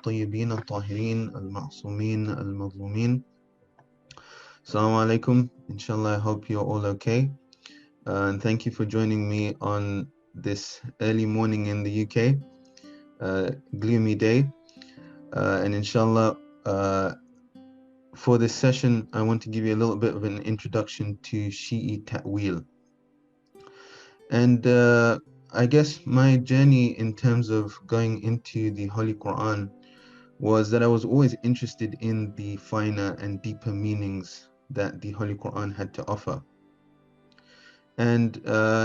الطيبين الطاهرين المعصومين المظلومين. Assalamu alaikum. Inshallah, I hope you're all okay. And thank you for joining me on this early morning in the UK, gloomy day. And inshallah, for this session, I want to give you a little bit of an introduction to Shii Tawil. And I guess my journey in terms of going into the Holy Quran was that I was always interested in the finer and deeper meanings that the Holy Quran had to offer. And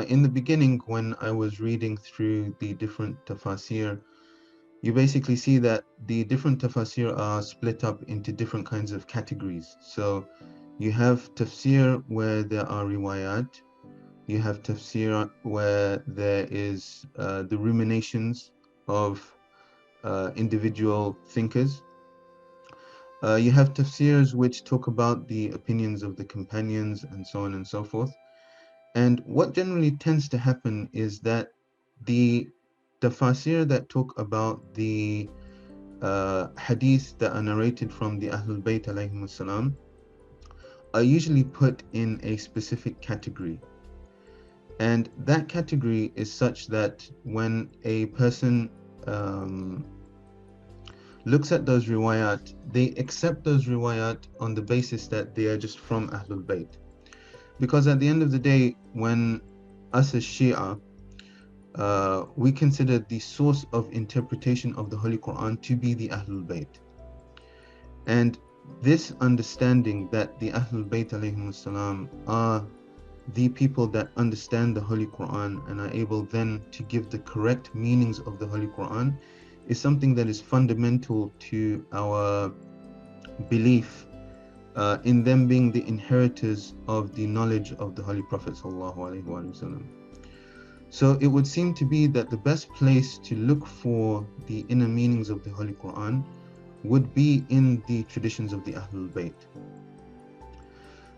in the beginning, when I was reading through the different tafasir, you basically see that the different tafasir are split up into different kinds of categories. So you have tafsir where there are riwayat, you have tafsir where there is the ruminations of individual thinkers. You have tafsirs which talk about the opinions of the companions and so on and so forth. And what generally tends to happen is that the tafsir that talk about the hadith that are narrated from the Ahlul Bayt alayhim salam are usually put in a specific category. And that category is such that when a person looks at those riwayat, they accept those riwayat on the basis that they are just from Ahlul Bayt. Because at the end of the day, when us as Shia, we consider the source of interpretation of the Holy Quran to be the Ahlul Bayt. And this understanding that the Ahlul Bayt alayhim salam are the people that understand the Holy Quran and are able then to give the correct meanings of the Holy Quran is something that is fundamental to our belief in them being the inheritors of the knowledge of the Holy Prophet ﷺ. So it would seem to be that the best place to look for the inner meanings of the Holy Quran would be in the traditions of the Ahlul Bayt.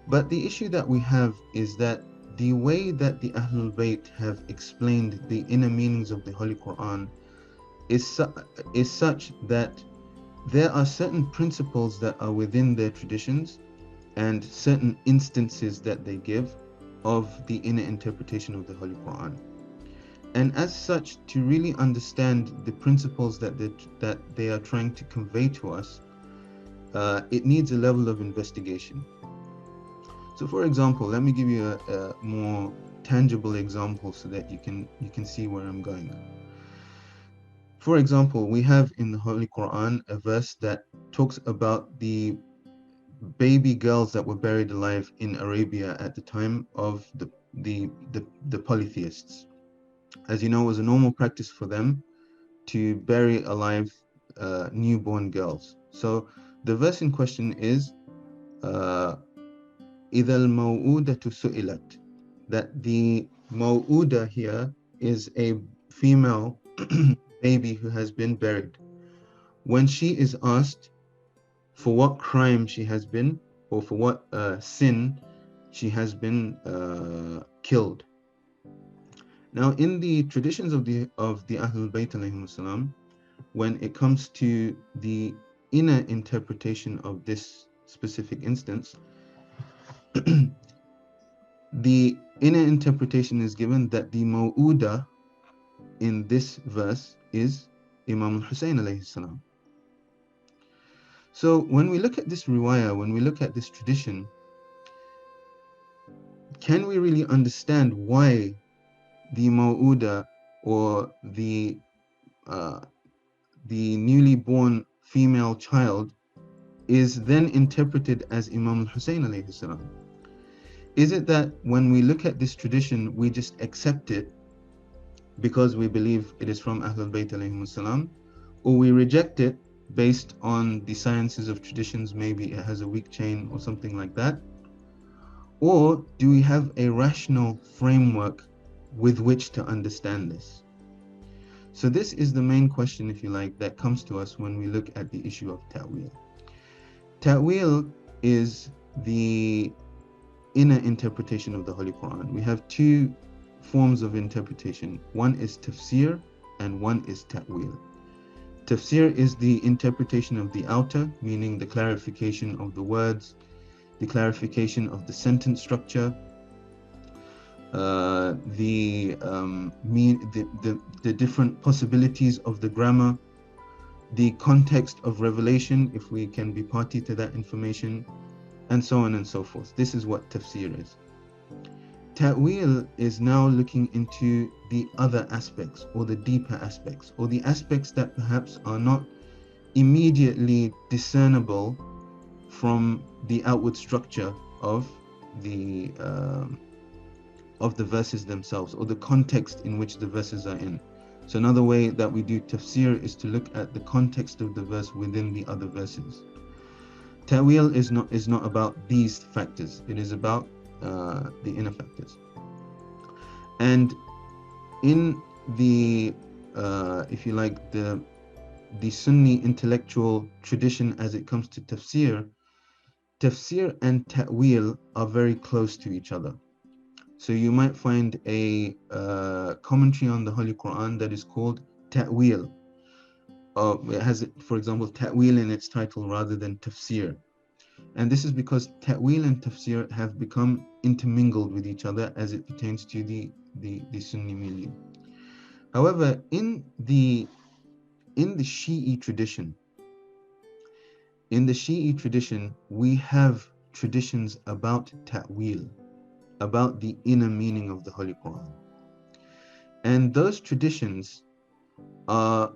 But the issue that we have is that the way that the Ahlul Bayt have explained the inner meanings of the Holy Quran is such that there are certain principles that are within their traditions and certain instances that they give of the inner interpretation of the Holy Quran. And as such, to really understand the principles that they are trying to convey to us, it needs a level of investigation. So for example, let me give you a more tangible example so that you can see where I'm going. For example, we have in the Holy Quran a verse that talks about the baby girls that were buried alive in Arabia at the time of the polytheists. As you know, it was a normal practice for them to bury alive newborn girls. So the verse in question is إِذَا الْمَوْءُودَةُ سُئِلَتْ, that the maw'uda here is a female baby who has been buried. When she is asked for what crime she has been, or for what sin she has been killed. Now, in the traditions of the Ahlul Bayt alayhim salam, when it comes to the inner interpretation of this specific instance, the inner interpretation is given that the maw'uda in this verse is Imam al-Hussein alayhi salam. So when we look at this riwayah, when we look at this tradition, can we really understand why the maw'uda, or the newly born female child, is then interpreted as Imam al-Hussein alayhi salam? Is it that when we look at this tradition, we just accept it because we believe it is from Ahlul Bayt alayhim salam, or we reject it based on the sciences of traditions, maybe it has a weak chain or something like that? Or do we have a rational framework with which to understand this? So this is the main question, if you like, that comes to us when we look at the issue of Tawil. Tawil is the inner interpretation of the Holy Quran. We have two forms of interpretation. One is tafsir and one is Tawil. Tafsir is the interpretation of the outer, meaning the clarification of the words, the clarification of the sentence structure, the different possibilities of the grammar, the context of revelation, if we can be party to that information, and so on and so forth. This is what tafsir is. Ta'wil is now looking into the other aspects, or the deeper aspects, or the aspects that perhaps are not immediately discernible from the outward structure of the verses themselves, or the context in which the verses are in. So another way that we do tafsir is to look at the context of the verse within the other verses. Ta'wil is not about these factors. It is about the inner factors. And in the, if you like, the Sunni intellectual tradition as it comes to tafsir, tafsir and ta'wil are very close to each other. So you might find a commentary on the Holy Quran that is called Ta'wil. It has, for example, Ta'wil in its title rather than Tafsir. And this is because Ta'wil and Tafsir have become intermingled with each other as it pertains to the Sunni milieu. However, in the Shii tradition, we have traditions about Ta'wil, about the inner meaning of the Holy Quran. And those traditions are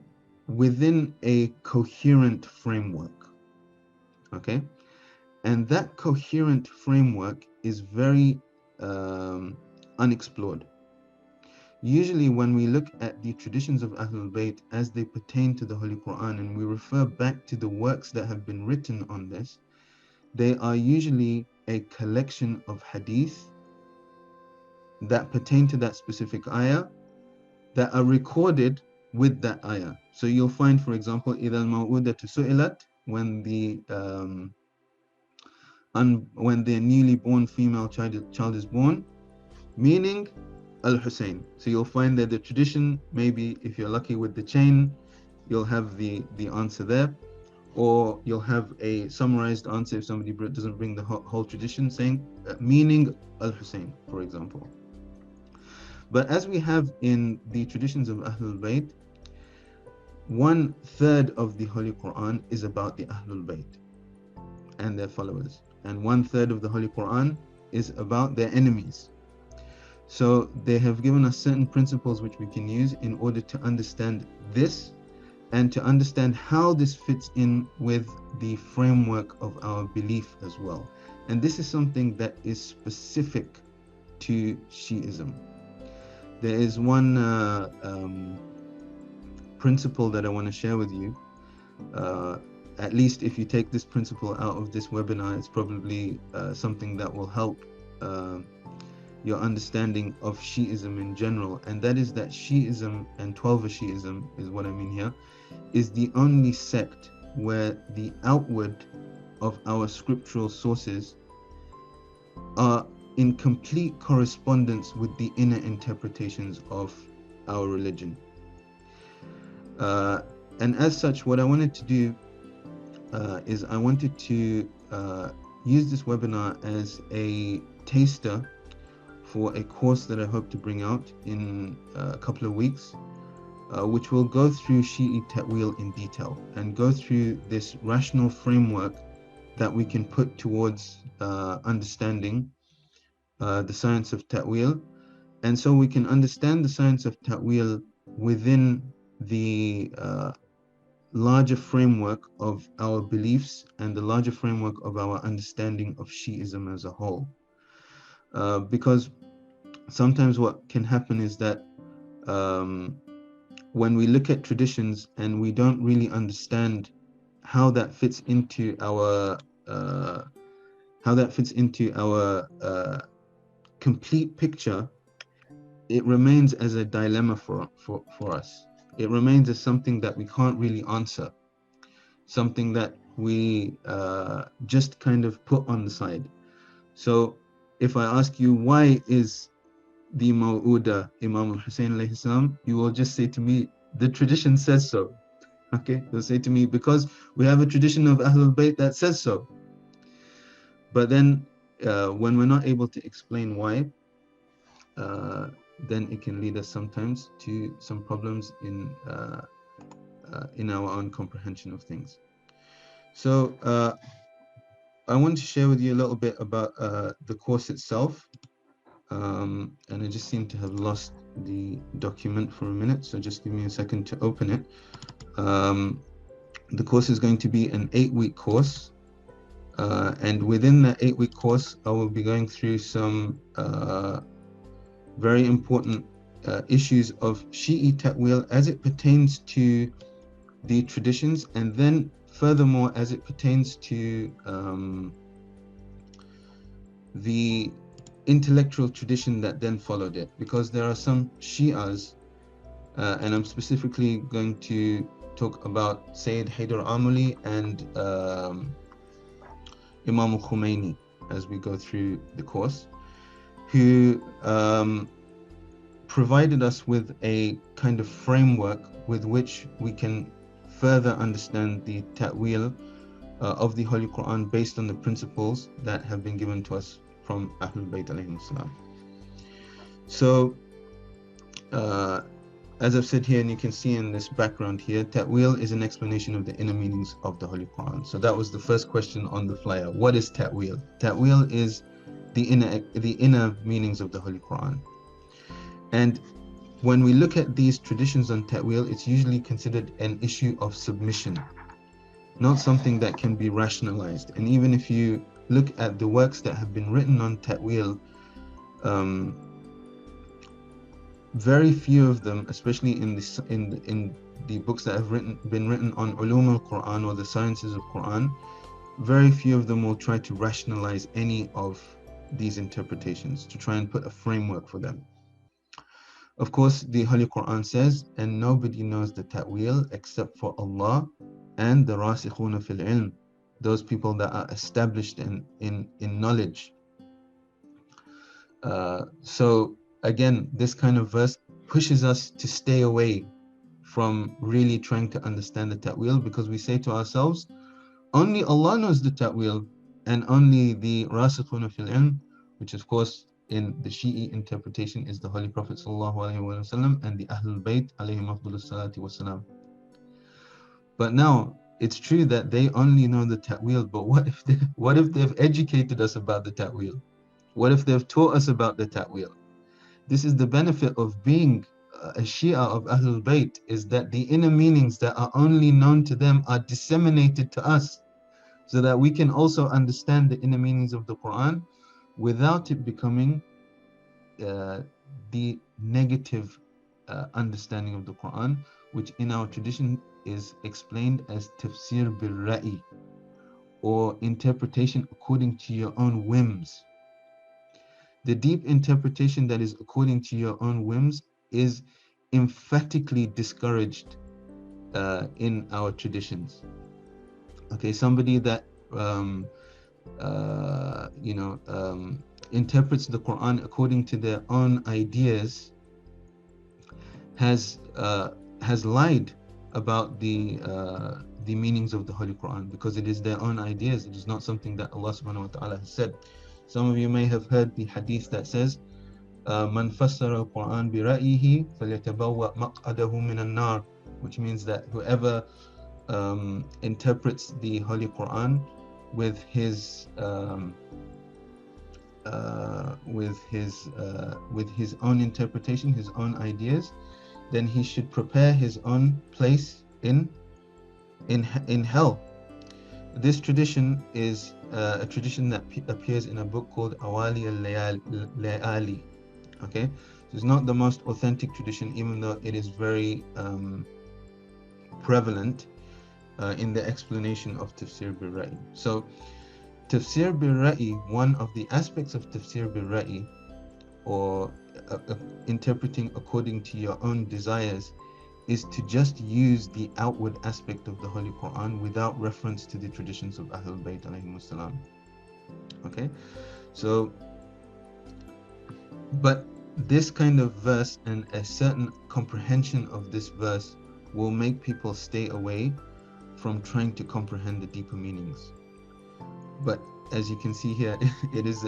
within a coherent framework, okay? And that coherent framework is very unexplored. Usually when we look at the traditions of Ahlul Bayt as they pertain to the Holy Quran, and we refer back to the works that have been written on this, they are usually a collection of hadith that pertain to that specific ayah, that are recorded with that ayah. So you'll find, for example, إِذَا الْمَوْءُودَةُ سُئِلَتْ, when the newly born female child is born, meaning Al-Hussein. So you'll find that the tradition, maybe if you're lucky with the chain, you'll have the answer there, or you'll have a summarized answer if somebody doesn't bring the whole tradition, saying meaning Al-Hussein, for example. But as we have in the traditions of Ahlul Bayt, 1/3 of the Holy Quran is about the Ahlul Bayt and their followers, and 1/3 of the Holy Quran is about their enemies. So they have given us certain principles which we can use in order to understand this, and to understand how this fits in with the framework of our belief as well. And this is something that is specific to Shi'ism. There is one principle that I want to share with you. At least if you take this principle out of this webinar, it's probably something that will help your understanding of Shi'ism in general. And that is that Shi'ism, and Twelver Shi'ism is what I mean here, is the only sect where the outward of our scriptural sources are in complete correspondence with the inner interpretations of our religion. And as such, what I wanted to do is I wanted to use this webinar as a taster for a course that I hope to bring out in a couple of weeks, which will go through Shi'i Ta'wil in detail and go through this rational framework that we can put towards understanding the science of Ta'wil. And so we can understand the science of Ta'wil within the larger framework of our beliefs and the larger framework of our understanding of Shi'ism as a whole. Because sometimes what can happen is that when we look at traditions and we don't really understand how that fits into our complete picture, it remains as a dilemma for us. It remains as something that we can't really answer, something that we just kind of put on the side. So if I ask you, why is the Maw'uda Imam al-Hussein alayhi salam, you will just say to me, the tradition says so. Okay, they'll say to me, because we have a tradition of Ahlul Bayt that says so. But then when we're not able to explain why, then it can lead us sometimes to some problems in our own comprehension of things. So I want to share with you a little bit about the course itself. And I just seem to have lost the document for a minute, so just give me a second to open it. The course is going to be an 8-week course, and within that 8-week course I will be going through some very important issues of Shii Tawil as it pertains to the traditions, and then furthermore as it pertains to the intellectual tradition that then followed it, because there are some Shi'as, and I'm specifically going to talk about Sayyid Haydar Amuli and Imam Khomeini as we go through the course, who provided us with a kind of framework with which we can further understand the ta'wil of the Holy Quran based on the principles that have been given to us from Ahlul Bayt alayhim salam. So as I've said here, and you can see in this background here, ta'wil is an explanation of the inner meanings of the Holy Quran. So that was the first question on the flyer. What is ta'wil? Ta'wil is the inner meanings of the Holy Quran. And when we look at these traditions on ta'wil, it's usually considered an issue of submission, not something that can be rationalized. And even if you look at the works that have been written on ta'wil, very few of them, especially in the books that have been written on ulum al-Quran or the sciences of Quran, very few of them will try to rationalize any of these interpretations, to try and put a framework for them. Of course, the Holy Quran says, and nobody knows the ta'wil except for Allah and the rasikhuna fil ilm, those people that are established in knowledge. So again, this kind of verse pushes us to stay away from really trying to understand the ta'wil, because we say to ourselves, only Allah knows the ta'wil, and only the rasikhuna fil ilm, which of course in the Shii interpretation is the Holy Prophet ﷺ and the Ahlul Bayt alayhim afdalus salati wassalam. But now it's true that they only know the ta'wil, but what if they've educated us about the ta'wil? What if they've taught us about the ta'wil? This is the benefit of being a Shia of Ahlul Bayt, is that the inner meanings that are only known to them are disseminated to us, so that we can also understand the inner meanings of the Quran without it becoming the negative understanding of the Quran, which in our tradition is explained as tafsir bil ra'i, or interpretation according to your own whims. The deep interpretation that is according to your own whims is emphatically discouraged in our traditions. Okay, somebody that interprets the Quran according to their own ideas has lied about the meanings of the Holy Quran, because it is their own ideas. It is not something that Allah subhanahu wa ta'ala has said. Some of you may have heard the hadith that says, Man fassara al-Quran bi ra'yihi falyatabawwa maq'adahu min an-nar, which means that whoever interprets the Holy Quran with his own interpretation, his own ideas, then he should prepare his own place in hell. This tradition is a tradition that appears in a book called Awali al-Layali. Okay, so it's not the most authentic tradition, even though it is very prevalent in the explanation of Tafsir bil Ra'i. So Tafsir bil Ra'i, one of the aspects of Tafsir bil Ra'i, or interpreting according to your own desires, is to just use the outward aspect of the Holy Quran without reference to the traditions of Ahlul Bayt alayhim salam. Okay, so but this kind of verse and a certain comprehension of this verse will make people stay away from trying to comprehend the deeper meanings. But as you can see here, it is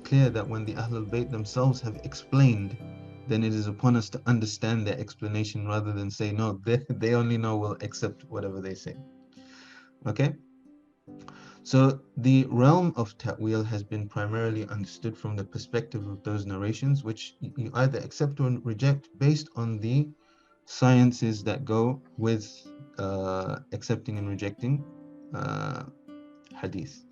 clear that when the Ahlul Bayt themselves have explained, then it is upon us to understand their explanation rather than say, no, they only know, we'll accept whatever they say. Okay? So the realm of Ta'wil has been primarily understood from the perspective of those narrations, which you either accept or reject based on the sciences that go with accepting and rejecting hadith.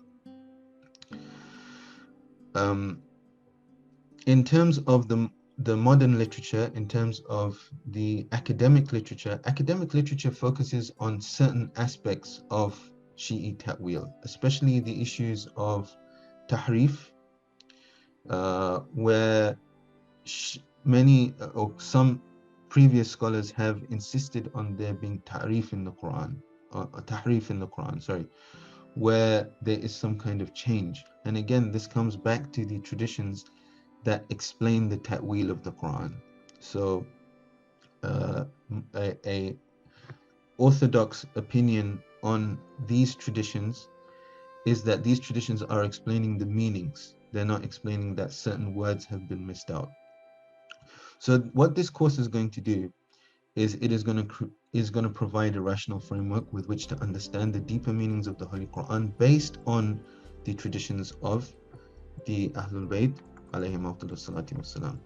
In terms of the modern literature, in terms of the academic literature focuses on certain aspects of Shi'i Ta'wil, especially the issues of tahrif, where many or some previous scholars have insisted on there being tahrif in the Quran, sorry, where there is some kind of change. And again, this comes back to the traditions that explain the ta'wil of the Quran. So a orthodox opinion on these traditions is that these traditions are explaining the meanings. They're not explaining that certain words have been missed out. So what this course is going to do is it is going to provide a rational framework with which to understand the deeper meanings of the Holy Quran based on the traditions of the Ahlul Bayt alayhim afdalus salatu wassalam.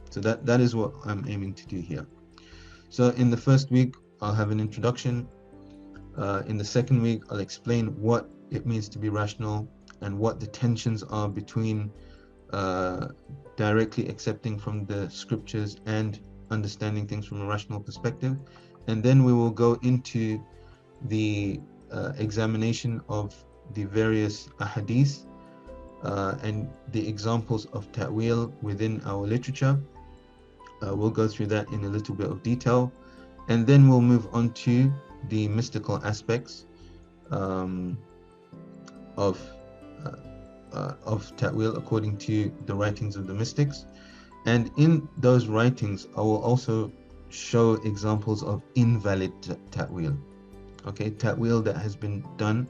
So that is what I'm aiming to do here. So in the first week, I'll have an introduction. In the second week, I'll explain what it means to be rational and what the tensions are between directly accepting from the scriptures and understanding things from a rational perspective. And then we will go into the examination of the various ahadith and the examples of ta'wil within our literature. We'll go through that in a little bit of detail, and then we'll move on to the mystical aspects of ta'wil according to the writings of the mystics. And in those writings, I will also show examples of invalid ta'wil. Okay, ta'wil that has been done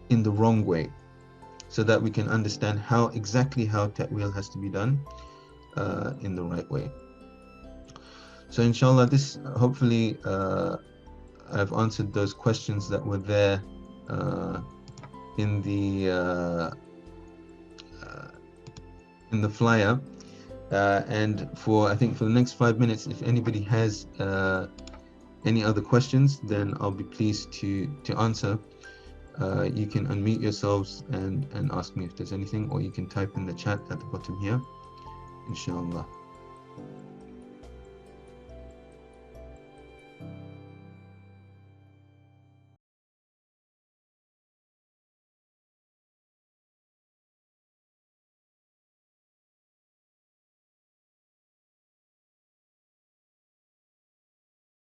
in the wrong way, so that we can understand exactly how ta'wil has to be done in the right way. So inshallah, this hopefully I've answered those questions that were there in the flyer. And I think for the next 5 minutes, if anybody has any other questions, then I'll be pleased to answer. You can unmute yourselves and ask me if there's anything, or you can type in the chat at the bottom here, inshallah.